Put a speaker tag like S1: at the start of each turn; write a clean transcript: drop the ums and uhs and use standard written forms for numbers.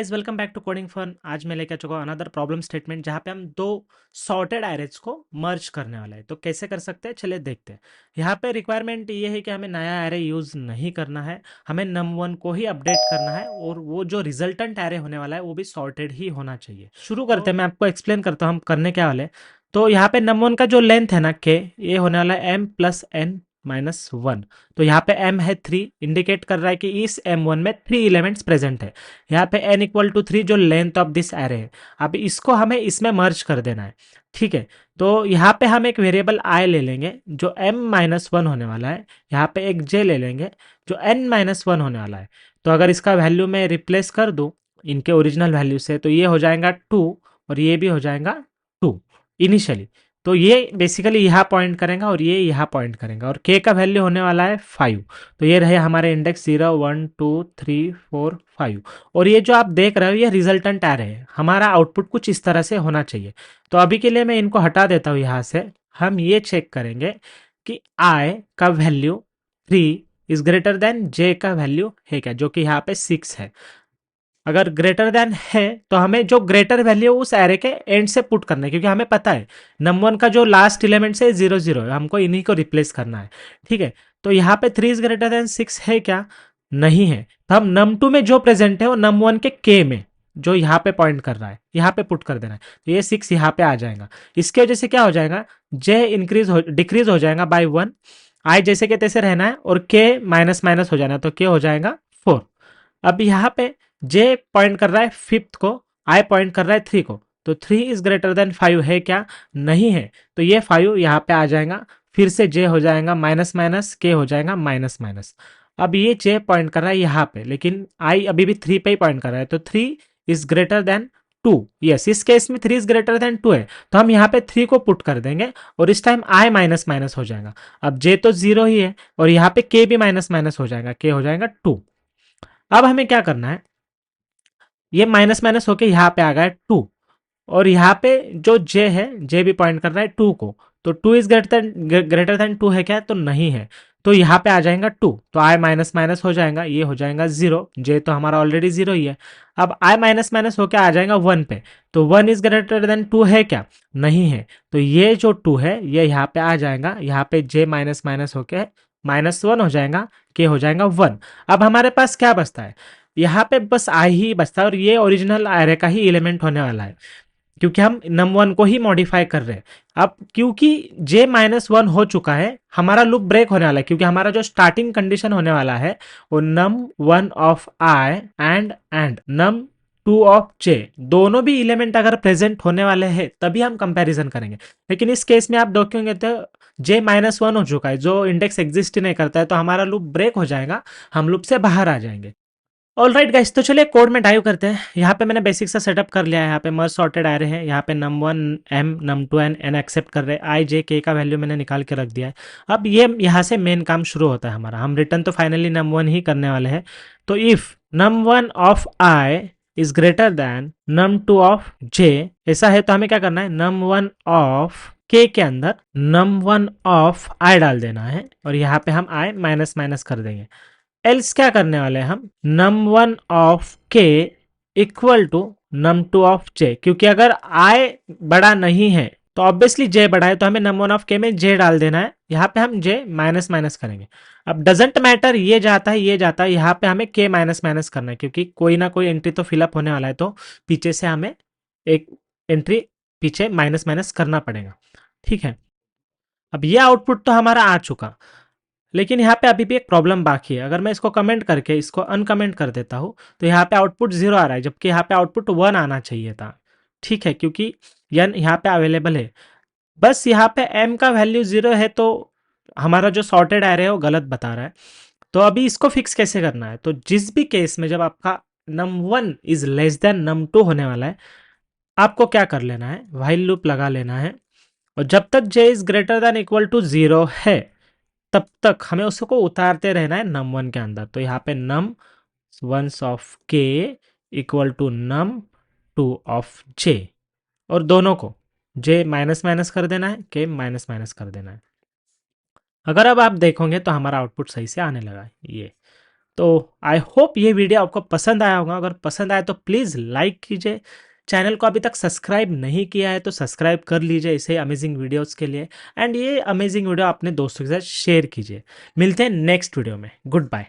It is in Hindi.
S1: Guys welcome back to coding fun. आज मैं लेकर चुका हूँ अनदर प्रॉब्लम स्टेटमेंट जहाँ पे हम दो सॉर्टेड एरेज को मर्ज करने वाला है। तो कैसे कर सकते हैं चलिए देखते हैं। यहाँ पे रिक्वायरमेंट ये है कि हमें नया एरे यूज़ नहीं करना है, हमें num1 को ही अपडेट करना है और वो जो रिजल्टेंट एरे होने वाला है वो भी सॉर्टेड ही होना चाहिए। शुरू करते हैं, मैं आपको एक्सप्लेन करता हूँ हम करने क्या वाले। तो यहाँ पे num1 का जो लेंथ है ना के, ये होने वाला है m plus n minus one. तो यहाँ पे m है 3, इंडिकेट कर रहा है कि इस m1 में 3 एलिमेंट्स प्रेजेंट है। यहाँ पे n इक्वल टू 3 जो लेंथ ऑफ दिस एरे है, अब इसको हमें इसमें मर्ज कर देना है। ठीक है, तो यहाँ पे हम एक वेरिएबल i ले लेंगे जो m माइनस वन होने वाला है। यहाँ पे एक j ले लेंगे जो n माइनस वन होने वाला है। तो अगर इसका वैल्यू मैं रिप्लेस कर दूँ इनके ओरिजिनल वैल्यू से, तो ये हो जाएगा 2 और ये भी हो जाएगा 2 इनिशियली। तो ये बेसिकली यहाँ पॉइंट करेगा और ये यहाँ पॉइंट करेगा और k का वैल्यू होने वाला है 5। तो ये रहे हमारे इंडेक्स 0 1 2 3 4 5। और ये जो आप देख रहे हो ये रिजल्टेंट एरे है, हमारा आउटपुट कुछ इस तरह से होना चाहिए। तो अभी के लिए मैं इनको हटा देता हूँ यहाँ से। हम ये चेक करेंगे कि i का value 3 is greater then j का वैल्यू है क्या, जो कि यहाँ पे 6 है। अगर ग्रेटर देन है तो हमें जो ग्रेटर वैल्यू उस एरे के एंड से पुट करना है, क्योंकि हमें पता है num1 का जो लास्ट एलिमेंट है 0 0 है, हमको इन्हीं को रिप्लेस करना है। ठीक है, तो यहाँ पे 3 इज ग्रेटर देन 6 है क्या, नहीं है। तो हम num2 में जो प्रेजेंट है वो num1 के k में जो यहाँ पे पॉइंट कर रहा है यहाँ पे पुट कर देना है। तो ये 6 यहाँ पे आ जाएगा। इसके वजह से क्या हो जाएगा, j डिक्रीज हो जाएगा बाय 1, i जैसे के तैसे रहना है और k माइनस माइनस हो जाना है, तो k हो जाएगा 4। अब यहाँ पे j पॉइंट कर रहा है फिफ्थ को, i पॉइंट कर रहा है 3 को। तो 3 इज ग्रेटर देन 5 है क्या, नहीं है। तो ये 5 यहाँ पे आ जाएगा, फिर से j हो जाएगा माइनस माइनस, k हो जाएगा माइनस माइनस। अब ये j पॉइंट कर रहा है यहाँ पे, लेकिन i अभी भी 3 पे ही पॉइंट कर रहा है। तो 3 इज ग्रेटर देन 2। यस, इस केस में 3 इज ग्रेटर देन 2 है, तो हम यहाँ पे 3 को पुट कर देंगे और इस टाइम i माइनस माइनस हो जाएगा। अब j तो 0 ही है और यहाँ पे k भी माइनस माइनस हो जाएगा, k हो जाएगा 2। अब हमें क्या करना है, ये माइनस माइनस होके यहाँ पे आ गया 2 और यहाँ पे जो j है, j भी पॉइंट कर रहा है 2 को। तो 2 इज ग्रेटर देन 2 है क्या, तो नहीं है। तो यहाँ पे आ जाएगा 2, तो i माइनस माइनस हो जाएगा, ये हो जाएगा 0, j तो हमारा ऑलरेडी 0 ही है। अब i माइनस माइनस होके आ जाएगा 1 पे। तो 1 इज ग्रेटर देन 2 है क्या, नहीं है। तो ये जो 2 है ये यहाँ पे आ जाएगा, यहाँ पे j माइनस माइनस होके माइनस 1 हो जाएगा, k हो जाएगा 1। अब हमारे पास क्या बचता है, यहाँ पे बस i ही बचता है और ये ओरिजिनल एरे का ही एलिमेंट होने वाला है, क्योंकि हम num1 को ही मॉडिफाई कर रहे हैं। अब क्योंकि j माइनस वन हो चुका है, हमारा लूप ब्रेक होने वाला है, क्योंकि हमारा जो स्टार्टिंग कंडीशन होने वाला है वो num1 of i and num2 of j, दोनों भी एलिमेंट अगर प्रेजेंट होने वाले हैं तभी हम कंपैरिजन करेंगे। लेकिन इस केस में आप देखेंगे तो j माइनस वन हो चुका है, जो इंडेक्स एग्जिस्ट ही नहीं करता है, तो हमारा लूप ब्रेक हो जाएगा, हम लूप से बाहर आ जाएंगे। ऑल राइट गाइस, तो चलिए कोड में डाइव करते हैं। यहाँ पे मैंने बेसिक सा सेटअप कर लिया है। यहाँ पे मर्ज सॉर्टेड आ रहे हैं, यहाँ पे num1 m num2 n accept कर रहे हैं, i j k का वैल्यू मैंने निकाल के रख दिया है। अब ये यहाँ से मेन काम शुरू होता है हमारा, हम रिटर्न तो फाइनली num1 ही करने वाले हैं। तो if num1 of i is greater than num2 of j, ऐसा है तो हमें क्या करना है, num1 ऑफ k के अंदर num1 ऑफ i डाल देना है और यहाँ पे हम i माइनस माइनस कर देंगे। एल्स क्या करने वाले हैं हम, num1 of k equal to num2 of j, क्योंकि अगर i बड़ा नहीं है तो ऑब्वियसली j बड़ा है, तो हमें num1 ऑफ k में j डाल देना है। यहाँ पे हम j माइनस माइनस करेंगे। अब डजेंट मैटर ये जाता है ये जाता है, यहाँ पे हमें k माइनस माइनस करना है, क्योंकि कोई ना कोई एंट्री तो फिलअप होने वाला है, तो पीछे से हमें एक एंट्री पीछे माइनस माइनस करना पड़ेगा। ठीक है, अब ये आउटपुट तो हमारा आ चुका, लेकिन यहाँ पे अभी भी एक प्रॉब्लम बाकी है। अगर मैं इसको कमेंट करके इसको अनकमेंट कर देता हूँ तो यहाँ पे आउटपुट 0 आ रहा है, जबकि यहाँ पे आउटपुट 1 आना चाहिए था। ठीक है, क्योंकि n यहाँ पे अवेलेबल है, बस यहाँ पे m का वैल्यू 0 है, तो हमारा जो सॉर्टेड एरे है वो गलत बता रहा है। तो अभी इसको फिक्स कैसे करना है, तो जिस भी केस में जब आपका num1 is less than num2 होने वाला है, आपको क्या कर लेना है, व्हाइल लूप लगा लेना है और जब तक j is greater than equal to 0 है तब तक हमें उसको उतारते रहना है num1 के अंदर। तो यहाँ पे num1 of k equal to num2 of j, और दोनों को j माइनस माइनस कर देना है, k माइनस माइनस कर देना है। अगर अब आप देखोगे तो हमारा आउटपुट सही से आने लगा है ये। तो आई होप ये वीडियो आपको पसंद आया होगा। अगर पसंद आया तो प्लीज़ लाइक कीजिए। चैनल को अभी तक सब्सक्राइब नहीं किया है तो सब्सक्राइब कर लीजिए ऐसे अमेजिंग वीडियोस के लिए। एंड ये अमेजिंग वीडियो अपने दोस्तों के साथ शेयर कीजिए। मिलते हैं नेक्स्ट वीडियो में। Good bye.